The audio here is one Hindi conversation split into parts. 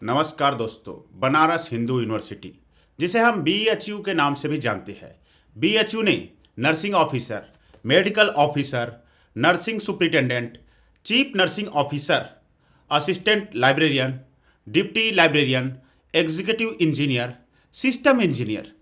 नमस्कार दोस्तों। बनारस हिंदू यूनिवर्सिटी, जिसे हम बीएचयू के नाम से भी जानते हैं, बीएचयू ने nursing officer, medical officer, nursing superintendent, chief nursing officer, assistant librarian, deputy librarian, executive engineer, system engineer,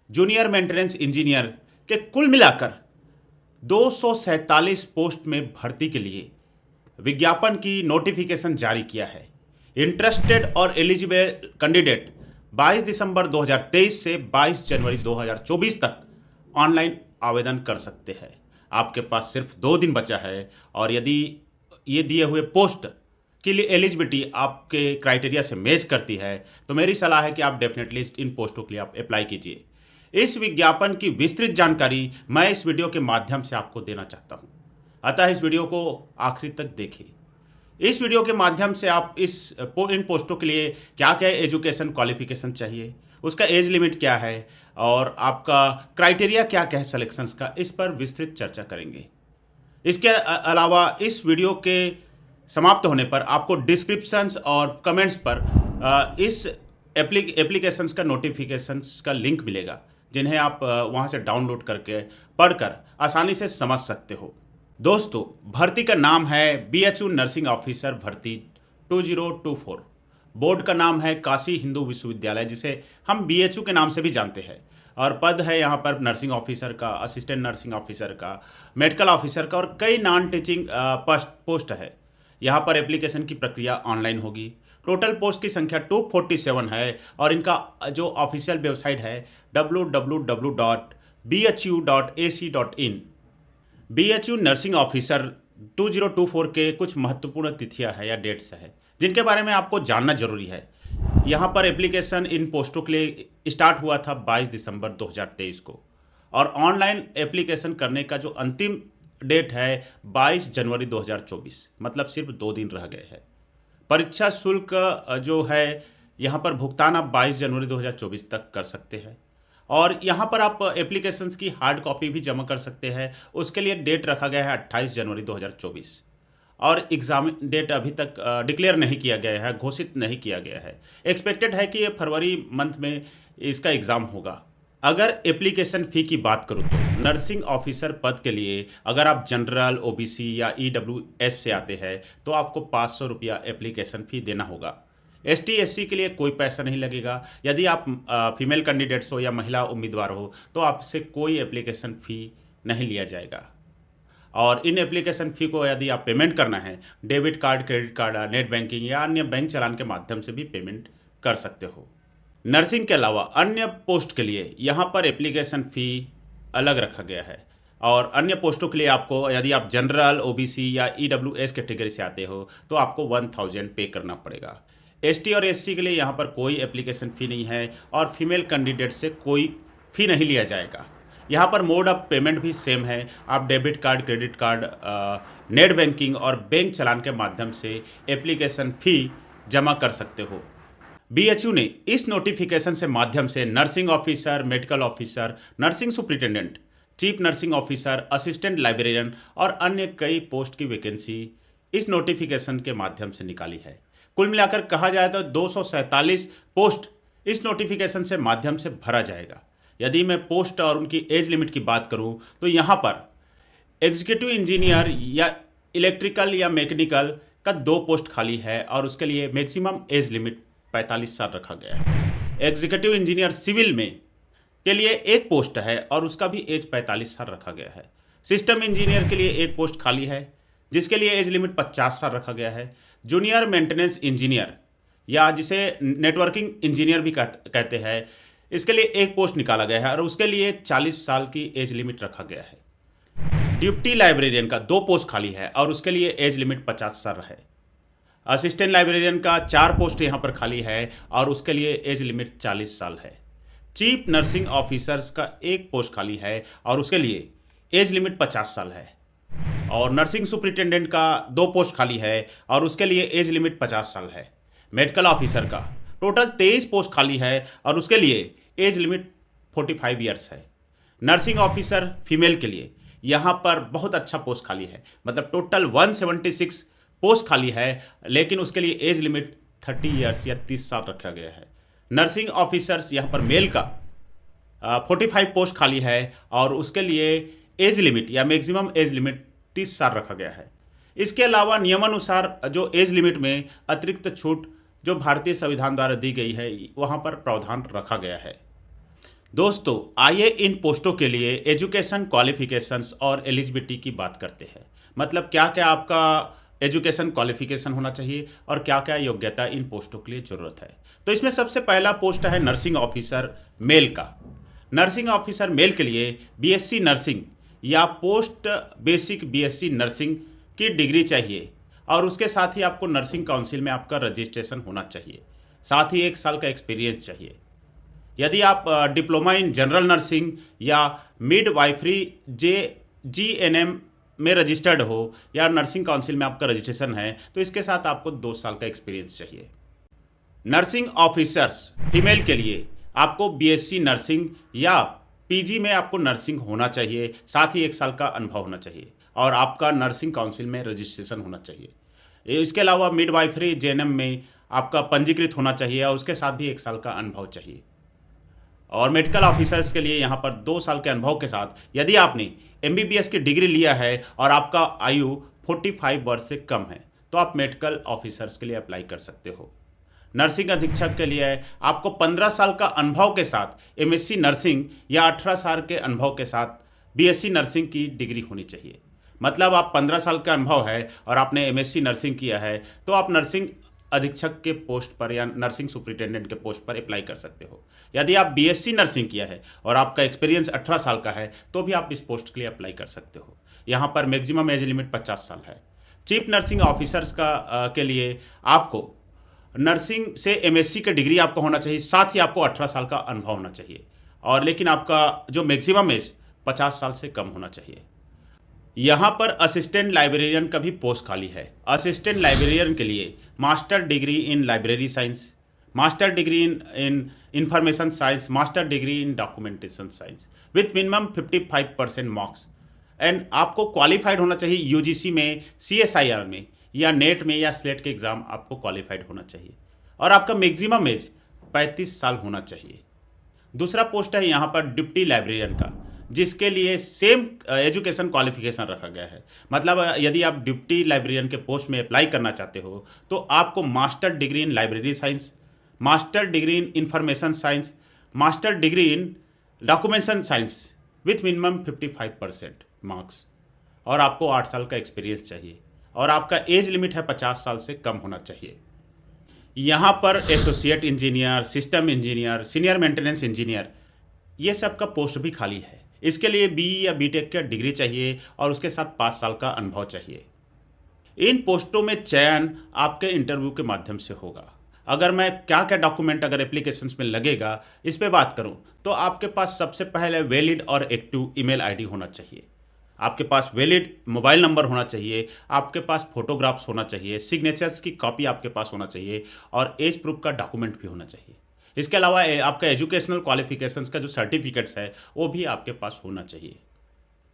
junior maintenance engineer के कुल मिलाकर 247 पोस्ट में भर्ती के लिए विज्ञापन की नोटिफिकेशन जारी किया है। इंटरेस्टेड और एलिजिबल कैंडिडेट 22 दिसंबर 2023 से 22 जनवरी 2024 तक ऑनलाइन आवेदन कर सकते हैं। आपके पास सिर्फ 2 दिन बचा है और यदि ये दिए हुए पोस्ट के लिए एलिजिबिलिटी आपके क्राइटेरिया से मैच करती है तो मेरी सलाह है कि आप डेफिनेटली इन पोस्टों के लिए आप अप्लाई कीजिए। इस विज्ञापन की विस्तृत जानकारी मैं इस वीडियो के माध्यम से आपको देना चाहता हूं, अतः इस वीडियो को आखिरी तक देखिए। इस वीडियो के माध्यम से आप इन पोस्टों के लिए क्या क्या एजुकेशन क्वालिफिकेशन चाहिए, उसका एज लिमिट क्या है और आपका क्राइटेरिया क्या क्या है सिलेक्शंस का, इस पर विस्तृत चर्चा करेंगे। इसके अलावा इस वीडियो के समाप्त होने पर आपको डिस्क्रिप्शंस और कमेंट्स पर इस एप्लीकेशंस का नोटिफिकेशंस का लिंक मिलेगा, जिन्हें आप वहां से डाउनलोड करके पढ़कर आसानी से समझ सकते हो। दोस्तों, भर्ती का नाम है बीएचयू नर्सिंग ऑफिसर भर्ती 2024। बोर्ड का नाम है काशी हिंदू विश्वविद्यालय, जिसे हम बीएचयू के नाम से भी जानते हैं। और पद है यहाँ पर नर्सिंग ऑफिसर का, असिस्टेंट नर्सिंग ऑफिसर का, मेडिकल ऑफिसर का और कई नॉन टीचिंग पोस्ट है। यहाँ पर एप्लीकेशन की प्रक्रिया ऑनलाइन होगी। टोटल पोस्ट की संख्या 247 है और इनका जो ऑफिशियल वेबसाइट है www.bhu.ac.in। बीएचयू नर्सिंग ऑफिसर 2024 के कुछ महत्वपूर्ण तिथियां हैं या डेट्स हैं जिनके बारे में आपको जानना जरूरी है। यहाँ पर एप्लीकेशन इन पोस्टों के लिए स्टार्ट हुआ था 22 दिसंबर 2023 को और ऑनलाइन एप्लीकेशन करने का जो अंतिम डेट है 22 जनवरी 2024, मतलब सिर्फ 2 दिन रह गए हैं। परीक्षा शुल्क जो है यहाँ पर भुगतान आप 22 जनवरी 2024 तक कर सकते हैं और यहाँ पर आप एप्लीकेशंस की हार्ड कॉपी भी जमा कर सकते हैं। उसके लिए डेट रखा गया है 28 जनवरी 2024 और एग्ज़ाम डेट अभी तक डिक्लेयर नहीं किया गया है, घोषित नहीं किया गया है। एक्सपेक्टेड है कि ये फरवरी मंथ में इसका एग्ज़ाम होगा। अगर एप्लीकेशन फ़ी की बात करूँ तो नर्सिंग ऑफिसर पद के लिए अगर आप जनरल, ओबीसी या ईडब्ल्यूएस से आते हैं तो आपको 500 रुपया एप्लीकेशन फ़ी देना होगा। एसटी एससी के लिए कोई पैसा नहीं लगेगा। यदि आप फीमेल कैंडिडेट्स हो या महिला उम्मीदवार हो तो आपसे कोई एप्लीकेशन फ़ी नहीं लिया जाएगा। और इन एप्लीकेशन फ़ी को यदि आप पेमेंट करना है debit card, credit card, net banking या अन्य बैंक चालान के माध्यम से भी पेमेंट कर सकते हो। नर्सिंग के अलावा अन्य पोस्ट के लिए यहाँ पर एप्लीकेशन फ़ी अलग रखा गया है और अन्य पोस्टों के लिए आपको यदि आप जनरल, ओबीसी या ईडब्ल्यूएस कैटेगरी से आते हो तो आपको 1000 पे करना पड़ेगा। एसटी और एससी के लिए यहाँ पर कोई एप्लीकेशन फ़ी नहीं है और फीमेल कैंडिडेट से कोई फ़ी नहीं लिया जाएगा। यहाँ पर मोड ऑफ पेमेंट भी सेम है। आप debit card, credit card, net banking और बैंक चालान के माध्यम से एप्लीकेशन फ़ी जमा कर सकते हो। बीएचयू ने इस नोटिफिकेशन से माध्यम से nursing officer, medical officer, nursing superintendent, chief nursing officer, assistant librarian और अन्य कई पोस्ट की वैकेंसी इस नोटिफिकेशन के माध्यम से निकाली है। कुल मिलाकर कहा जाए तो 247 पोस्ट इस नोटिफिकेशन से माध्यम से भरा जाएगा। यदि मैं पोस्ट और उनकी एज लिमिट की बात करूं तो यहाँ पर एग्जीक्यूटिव इंजीनियर या इलेक्ट्रिकल या मैकेनिकल का 2 पोस्ट खाली है और उसके लिए मैक्सिमम एज लिमिट 45 साल रखा गया है। एग्जीक्यूटिव इंजीनियर सिविल में के लिए 1 पोस्ट है और उसका भी एज 45 साल रखा गया है। सिस्टम इंजीनियर के लिए 1 पोस्ट खाली है जिसके लिए एज लिमिट 50 साल रखा गया है। जूनियर मेंटेनेंस इंजीनियर या जिसे नेटवर्किंग इंजीनियर भी कहते हैं, इसके लिए 1 पोस्ट निकाला गया है और उसके लिए 40 साल की एज लिमिट रखा गया है। डिप्टी लाइब्रेरियन का 2 पोस्ट खाली है और उसके लिए एज लिमिट 50 साल है। असिस्टेंट लाइब्रेरियन का 4 पोस्ट यहाँ पर खाली है और उसके लिए एज लिमिट 40 साल है। चीफ नर्सिंग ऑफिसर्स का 1 पोस्ट खाली है और उसके लिए एज लिमिट 50 साल है। और नर्सिंग सुपरिटेंडेंट का 2 पोस्ट खाली है और उसके लिए एज लिमिट 50 साल है। मेडिकल ऑफिसर का टोटल 23 पोस्ट खाली है और उसके लिए एज लिमिट 45 ईयर्स है। नर्सिंग ऑफिसर फीमेल के लिए यहाँ पर बहुत अच्छा पोस्ट खाली है, मतलब टोटल 176 पोस्ट खाली है, लेकिन उसके लिए एज लिमिट 30 ईयर्स या 30 साल रखा गया है। नर्सिंग ऑफिसर्स यहाँ पर मेल का 45 पोस्ट खाली है और उसके लिए एज लिमिट या मैक्सिमम एज लिमिट 30 साल रखा गया है। इसके अलावा नियमानुसार जो एज लिमिट में अतिरिक्त छूट जो भारतीय संविधान द्वारा दी गई है वहाँ पर प्रावधान रखा गया है। दोस्तों आइए इन पोस्टों के लिए एजुकेशन क्वालिफिकेशंस और एलिजिबिलिटी की बात करते हैं। मतलब क्या क्या आपका एजुकेशन क्वालिफिकेशन होना चाहिए और क्या क्या योग्यता इन पोस्टों के लिए ज़रूरत है। तो इसमें सबसे पहला पोस्ट है नर्सिंग ऑफिसर मेल का। नर्सिंग ऑफिसर मेल के लिए बीएससी नर्सिंग या पोस्ट बेसिक बीएससी नर्सिंग की डिग्री चाहिए और उसके साथ ही आपको नर्सिंग काउंसिल में आपका रजिस्ट्रेशन होना चाहिए। साथ ही 1 साल का एक्सपीरियंस चाहिए। यदि आप डिप्लोमा इन जनरल नर्सिंग या मिडवाइफरी जीएनएम में रजिस्टर्ड हो या नर्सिंग काउंसिल में आपका रजिस्ट्रेशन है तो इसके साथ आपको 2 साल का एक्सपीरियंस चाहिए। नर्सिंग ऑफिसर्स फीमेल के लिए आपको बीएससी नर्सिंग या पीजी में आपको नर्सिंग होना चाहिए। साथ ही 1 साल का अनुभव होना चाहिए और आपका नर्सिंग काउंसिल में रजिस्ट्रेशन होना चाहिए। इसके अलावा मिडवाइफरी जेएनएम में आपका पंजीकृत होना चाहिए और उसके साथ भी 1 साल का अनुभव चाहिए। और मेडिकल ऑफिसर्स के लिए यहाँ पर 2 साल के अनुभव के साथ यदि आपने एमबीबीएस की डिग्री लिया है और आपका आयु 45 वर्ष से कम है तो आप मेडिकल ऑफिसर्स के लिए अप्लाई कर सकते हो। नर्सिंग अधीक्षक के लिए आपको 15 साल का अनुभव के साथ एमएससी नर्सिंग या 18 साल के अनुभव के साथ बीएससी नर्सिंग की डिग्री होनी चाहिए। मतलब आप 15 साल का अनुभव है और आपने एमएससी नर्सिंग किया है तो आप नर्सिंग अधीक्षक के पोस्ट पर या नर्सिंग सुपरिटेंडेंट के पोस्ट पर अप्लाई कर सकते हो। यदि आप बीएससी नर्सिंग किया है और आपका एक्सपीरियंस 18 साल का है तो भी आप इस पोस्ट के लिए अप्लाई कर सकते हो। यहाँ पर मैक्सिमम एज लिमिट 50 साल है। चीफ नर्सिंग ऑफिसर्स के लिए आपको नर्सिंग से एमएससी का डिग्री आपको होना चाहिए। साथ ही आपको 18 साल का अनुभव होना चाहिए और लेकिन आपका जो मैक्सिमम एज 50 साल से कम होना चाहिए। यहाँ पर असिस्टेंट लाइब्रेरियन का भी पोस्ट खाली है। असिस्टेंट लाइब्रेरियन के लिए master degree in library science, master degree in information science, master degree in documentation science with minimum 55% marks and आपको क्वालिफाइड होना चाहिए यूजीसी में, सीएसआईआर में या नेट में या स्लेट के एग्ज़ाम आपको क्वालिफाइड होना चाहिए और आपका मैक्सिमम एज 35 साल होना चाहिए। दूसरा पोस्ट है यहाँ पर डिप्टी लाइब्रेरियन का जिसके लिए सेम एजुकेशन क्वालिफिकेशन रखा गया है। मतलब यदि आप डिप्टी लाइब्रेरियन के पोस्ट में अप्लाई करना चाहते हो तो आपको master degree in library science, master degree in information science, master degree in documentation science with minimum 55% marks और आपको 8 साल का एक्सपीरियंस चाहिए और आपका एज लिमिट है 50 साल से कम होना चाहिए। यहाँ पर associate engineer, system engineer, senior maintenance engineer ये सब का पोस्ट भी खाली है। इसके लिए बीई या बीटेक का डिग्री चाहिए और उसके साथ 5 साल का अनुभव चाहिए। इन पोस्टों में चयन आपके इंटरव्यू के माध्यम से होगा। अगर मैं क्या क्या डॉक्यूमेंट अगर एप्लीकेशंस में लगेगा इस पे बात करूं तो आपके पास सबसे पहले वैलिड और एक्टिव ईमेल आईडी होना चाहिए, आपके पास वैलिड मोबाइल नंबर होना चाहिए, आपके पास फोटोग्राफ्स होना चाहिए, सिग्नेचर्स की कॉपी आपके पास होना चाहिए और एज प्रूफ का डॉक्यूमेंट भी होना चाहिए। इसके अलावा आपका एजुकेशनल क्वालिफिकेशंस का जो सर्टिफिकेट्स है वो भी आपके पास होना चाहिए।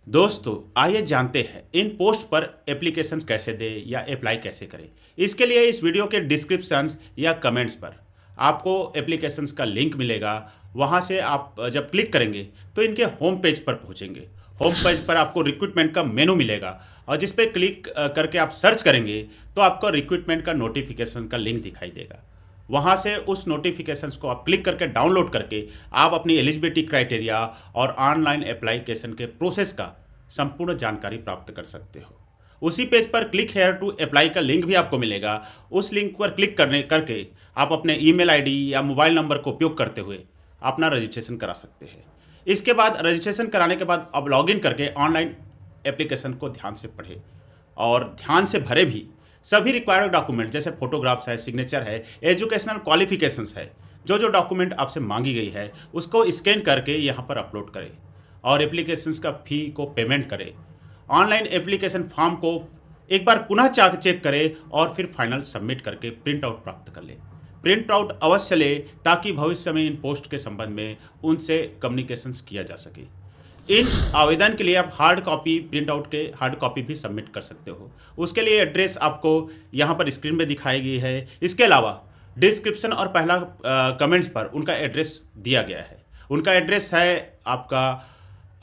दोस्तों आइए जानते हैं इन पोस्ट पर एप्लीकेशन कैसे दें या अप्लाई कैसे करें। इसके लिए इस वीडियो के डिस्क्रिप्शंस या कमेंट्स पर आपको एप्लीकेशंस का लिंक मिलेगा। वहाँ से आप जब क्लिक करेंगे तो इनके होम पेज पर पहुँचेंगे। होम पेज पर आपको रिक्रूटमेंट का मेनू मिलेगा और जिस पे क्लिक करके आप सर्च करेंगे तो आपको रिक्रूटमेंट का नोटिफिकेशन का लिंक दिखाई देगा। वहाँ से उस नोटिफिकेशंस को आप क्लिक करके डाउनलोड करके आप अपनी एलिजिबिलिटी क्राइटेरिया और ऑनलाइन एप्लीकेशन के प्रोसेस का संपूर्ण जानकारी प्राप्त कर सकते हो। उसी पेज पर क्लिक हेयर टू अप्लाई का लिंक भी आपको मिलेगा। उस लिंक पर क्लिक करके आप अपने ईमेल आईडी या मोबाइल नंबर को उपयोग करते हुए अपना रजिस्ट्रेशन करा सकते हैं। इसके बाद रजिस्ट्रेशन कराने के बाद अब लॉगिन करके ऑनलाइन एप्लीकेशन को ध्यान से पढ़ें और ध्यान से भरे भी। सभी रिक्वायर्ड डॉक्यूमेंट जैसे फोटोग्राफ्स है, सिग्नेचर है, एजुकेशनल क्वालिफिकेशंस है, जो डॉक्यूमेंट आपसे मांगी गई है उसको स्कैन करके यहाँ पर अपलोड करें और एप्लीकेशंस का फ़ी को पेमेंट करें। ऑनलाइन एप्लीकेशन फॉर्म को एक बार पुनः चेक करें और फिर फाइनल सबमिट करके प्रिंट आउट प्राप्त कर लें। प्रिंट आउट अवश्य लें ताकि भविष्य में इन पोस्ट के संबंध में उनसे कम्युनिकेशंस किया जा सके। इन आवेदन के लिए आप हार्ड कॉपी प्रिंट आउट के हार्ड कॉपी भी सबमिट कर सकते हो। उसके लिए एड्रेस आपको यहाँ पर स्क्रीन पे दिखाई गई है। इसके अलावा डिस्क्रिप्शन और पहला कमेंट्स पर उनका एड्रेस दिया गया है। उनका एड्रेस है आपका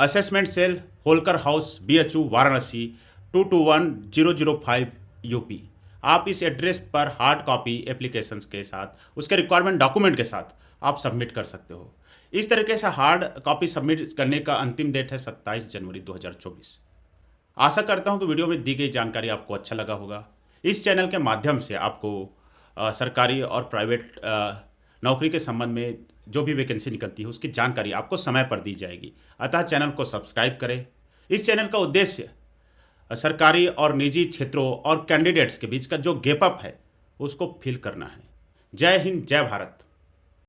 assessment cell, Holkar house, BHU, Varanasi 221005 UP. आप इस एड्रेस पर हार्ड कॉपी एप्लीकेशंस के साथ उसके रिक्वायरमेंट डॉक्यूमेंट के साथ आप सबमिट कर सकते हो। इस तरीके से हार्ड कॉपी सबमिट करने का अंतिम डेट है 27 जनवरी 2024। आशा करता हूं कि वीडियो में दी गई जानकारी आपको अच्छा लगा होगा। इस चैनल के माध्यम से आपको सरकारी और प्राइवेट नौकरी के संबंध में जो भी वैकेंसी निकलती है उसकी जानकारी आपको समय पर दी जाएगी। अतः चैनल को सब्सक्राइब करें। इस चैनल का उद्देश्य सरकारी और निजी क्षेत्रों और कैंडिडेट्स के बीच का जो गैप अप है उसको फिल करना है। जय हिंद, जय भारत।